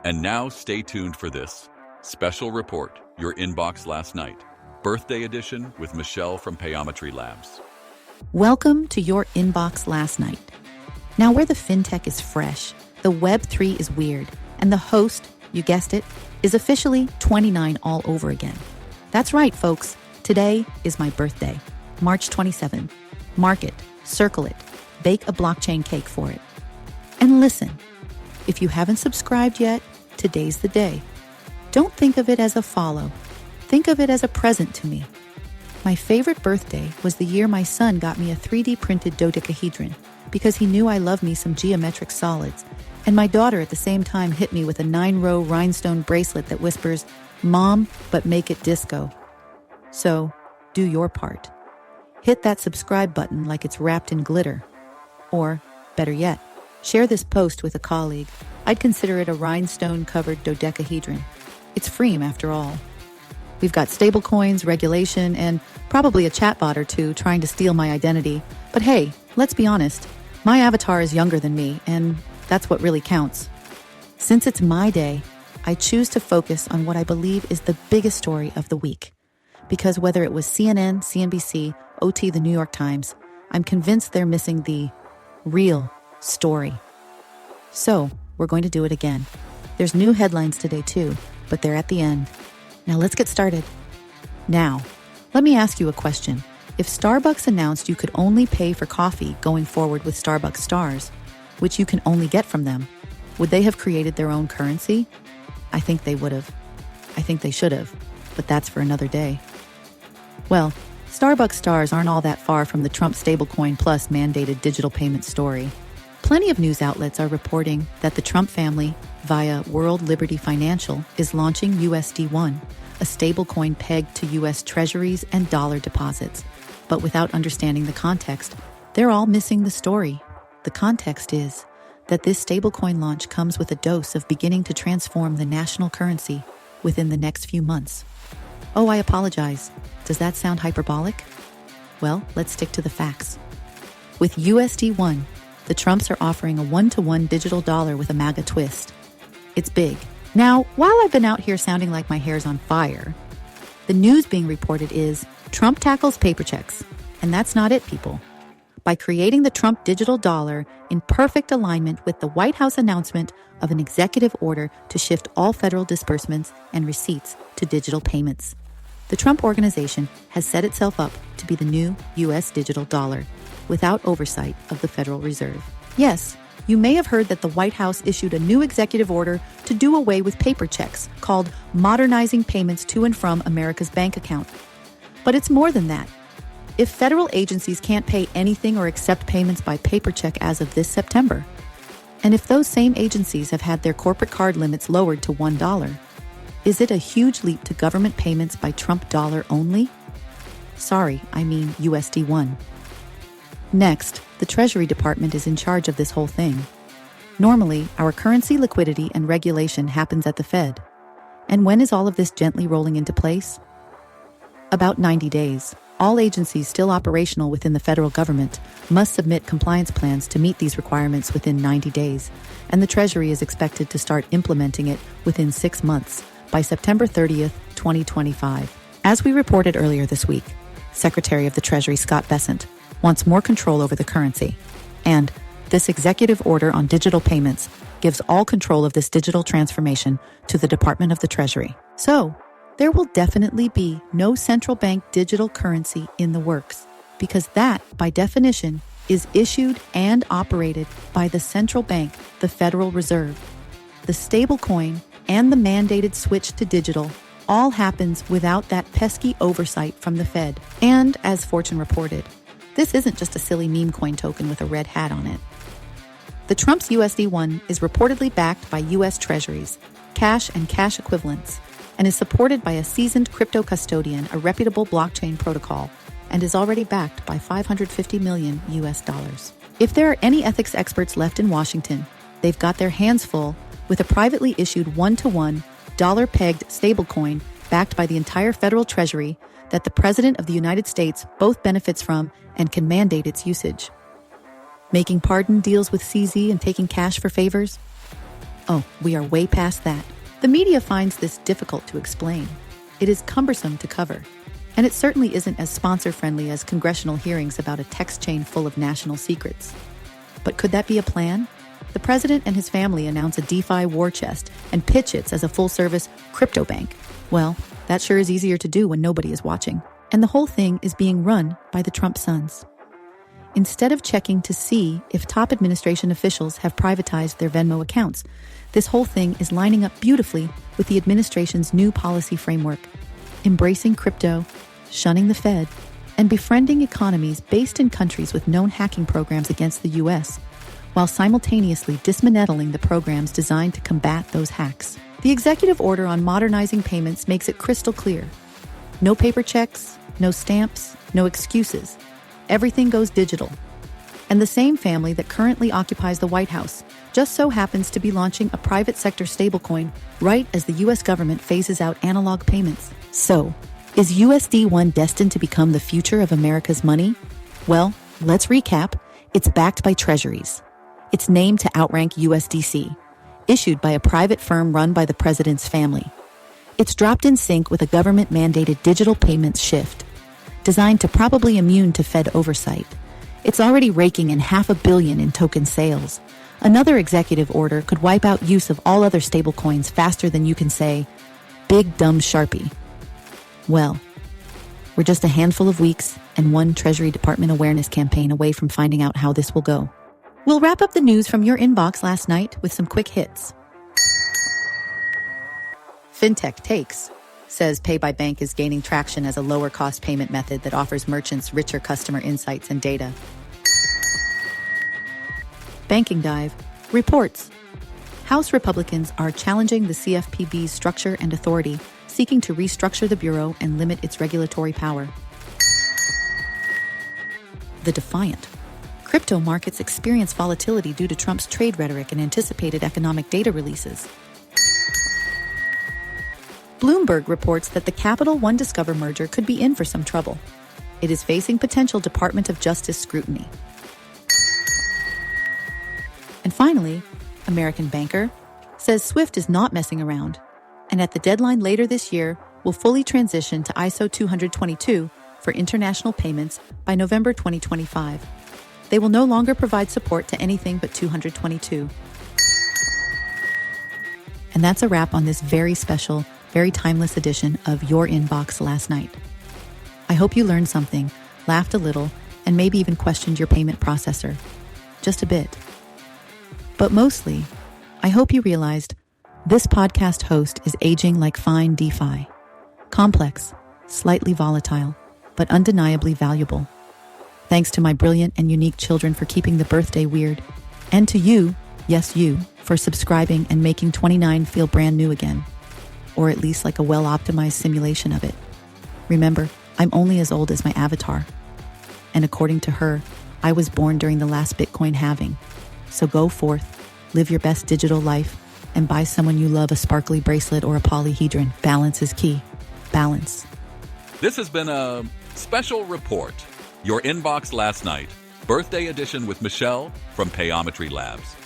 And now stay tuned for this special report, your inbox last night, birthday edition with Michelle from Payometry Labs. Welcome to your inbox last night. Now, where the fintech is fresh, the Web3 is weird, and the host, you guessed it, is officially 29 all over again. That's right, folks. Today is my birthday, March 27. Mark it, circle it, bake a blockchain cake for it. And listen, if you haven't subscribed yet, today's the day. Don't think of it as a follow. Think of it as a present to me. My favorite birthday was the year my son got me a 3D printed dodecahedron because he knew I love me some geometric solids, and my daughter at the same time hit me with a 9-row rhinestone bracelet that whispers, "Mom, but make it disco." So, do your part. Hit that subscribe button like it's wrapped in glitter. Or, better yet, share this post with a colleague. I'd consider it a rhinestone-covered dodecahedron. It's free after all. We've got stablecoins, regulation, and probably a chatbot or two trying to steal my identity. But hey, let's be honest. My avatar is younger than me, and that's what really counts. Since it's my day, I choose to focus on what I believe is the biggest story of the week. Because whether it was CNN, CNBC, OT, the New York Times, I'm convinced they're missing the real story. So, we're going to do it again. There's new headlines today too, but they're at the end. Now let's get started. Now, let me ask you a question. If Starbucks announced you could only pay for coffee going forward with Starbucks stars, which you can only get from them, would they have created their own currency? I think they would have. I think they should have, but that's for another day. Well, Starbucks stars aren't all that far from the Trump Stablecoin Plus mandated digital payment story. Plenty of news outlets are reporting that the Trump family, via World Liberty Financial, is launching USD1, a stablecoin pegged to U.S. treasuries and dollar deposits. But without understanding the context, they're all missing the story. The context is that this stablecoin launch comes with a dose of beginning to transform the national currency within the next few months. Oh, I apologize. Does that sound hyperbolic? Well, let's stick to the facts. With USD1, the Trumps are offering a one-to-one digital dollar with a MAGA twist. It's big. Now, while I've been out here sounding like my hair's on fire, the news being reported is Trump tackles paper checks. And that's not it, people. By creating the Trump digital dollar in perfect alignment with the White House announcement of an executive order to shift all federal disbursements and receipts to digital payments. The Trump organization has set itself up to be the new U.S. digital dollar, without oversight of the Federal Reserve. Yes, you may have heard that the White House issued a new executive order to do away with paper checks called Modernizing Payments to and from America's Bank Account. But it's more than that. If federal agencies can't pay anything or accept payments by paper check as of this September, and if those same agencies have had their corporate card limits lowered to $1, is it a huge leap to government payments by Trump dollar only? Sorry, I mean USD1. Next, the Treasury Department is in charge of this whole thing. Normally, our currency liquidity and regulation happens at the Fed. And when is all of this gently rolling into place? About 90 days. All agencies still operational within the federal government must submit compliance plans to meet these requirements within 90 days, and the Treasury is expected to start implementing it within 6 months, by September 30th, 2025. As we reported earlier this week, Secretary of the Treasury Scott Bessent wants more control over the currency, and this executive order on digital payments gives all control of this digital transformation to the Department of the Treasury. So, there will definitely be no central bank digital currency in the works, because that, by definition, is issued and operated by the central bank, the Federal Reserve. The stablecoin and the mandated switch to digital all happens without that pesky oversight from the Fed. And as Fortune reported, this isn't just a silly meme coin token with a red hat on it. The Trump's USD1 is reportedly backed by U.S. Treasuries, cash and cash equivalents, and is supported by a seasoned crypto custodian, a reputable blockchain protocol, and is already backed by $550 million US. If there are any ethics experts left in Washington, they've got their hands full with a privately issued one-to-one, dollar-pegged stablecoin backed by the entire federal treasury that the President of the United States both benefits from and can mandate its usage. Making pardon deals with CZ and taking cash for favors? Oh, we are way past that. The media finds this difficult to explain. It is cumbersome to cover. And it certainly isn't as sponsor-friendly as congressional hearings about a text chain full of national secrets. But could that be a plan? The president and his family announce a DeFi war chest and pitch it as a full-service crypto bank. Well, that sure is easier to do when nobody is watching. And the whole thing is being run by the Trump sons. Instead of checking to see if top administration officials have privatized their Venmo accounts, this whole thing is lining up beautifully with the administration's new policy framework, embracing crypto, shunning the Fed, and befriending economies based in countries with known hacking programs against the U.S., while simultaneously dismantling the programs designed to combat those hacks. The executive order on modernizing payments makes it crystal clear. No paper checks, no stamps, no excuses. Everything goes digital. And the same family that currently occupies the White House just so happens to be launching a private sector stablecoin right as the U.S. government phases out analog payments. So, is USD1 destined to become the future of America's money? Well, let's recap. It's backed by treasuries. It's named to outrank USDC, issued by a private firm run by the president's family. It's dropped in sync with a government-mandated digital payments shift, designed to probably immune to Fed oversight. It's already raking in $500 million in token sales. Another executive order could wipe out use of all other stablecoins faster than you can say, "Big dumb Sharpie." Well, we're just a handful of weeks and one Treasury Department awareness campaign away from finding out how this will go. We'll wrap up the news from your inbox last night with some quick hits. FinTech takes, says Pay by Bank is gaining traction as a lower-cost payment method that offers merchants richer customer insights and data. Banking Dive reports House Republicans are challenging the CFPB's structure and authority, seeking to restructure the Bureau and limit its regulatory power. The Defiant. Crypto markets experience volatility due to Trump's trade rhetoric and anticipated economic data releases. Bloomberg reports that the Capital One Discover merger could be in for some trouble. It is facing potential Department of Justice scrutiny. And finally, American Banker says Swift is not messing around, and at the deadline later this year will fully transition to ISO 222 for international payments by November 2025. They will no longer provide support to anything but 222. And that's a wrap on this very special, very timeless edition of Your Inbox Last Night. I hope you learned something, laughed a little, and maybe even questioned your payment processor. Just a bit. But mostly, I hope you realized this podcast host is aging like fine DeFi. Complex, slightly volatile, but undeniably valuable. Thanks to my brilliant and unique children for keeping the birthday weird. And to you, yes you, for subscribing and making 29 feel brand new again. Or at least like a well-optimized simulation of it. Remember, I'm only as old as my avatar. And according to her, I was born during the last Bitcoin halving. So go forth, live your best digital life, and buy someone you love a sparkly bracelet or a polyhedron. Balance is key. Balance. This has been a special report. Your Inbox Last Night, birthday edition with Michelle from Payometry Labs.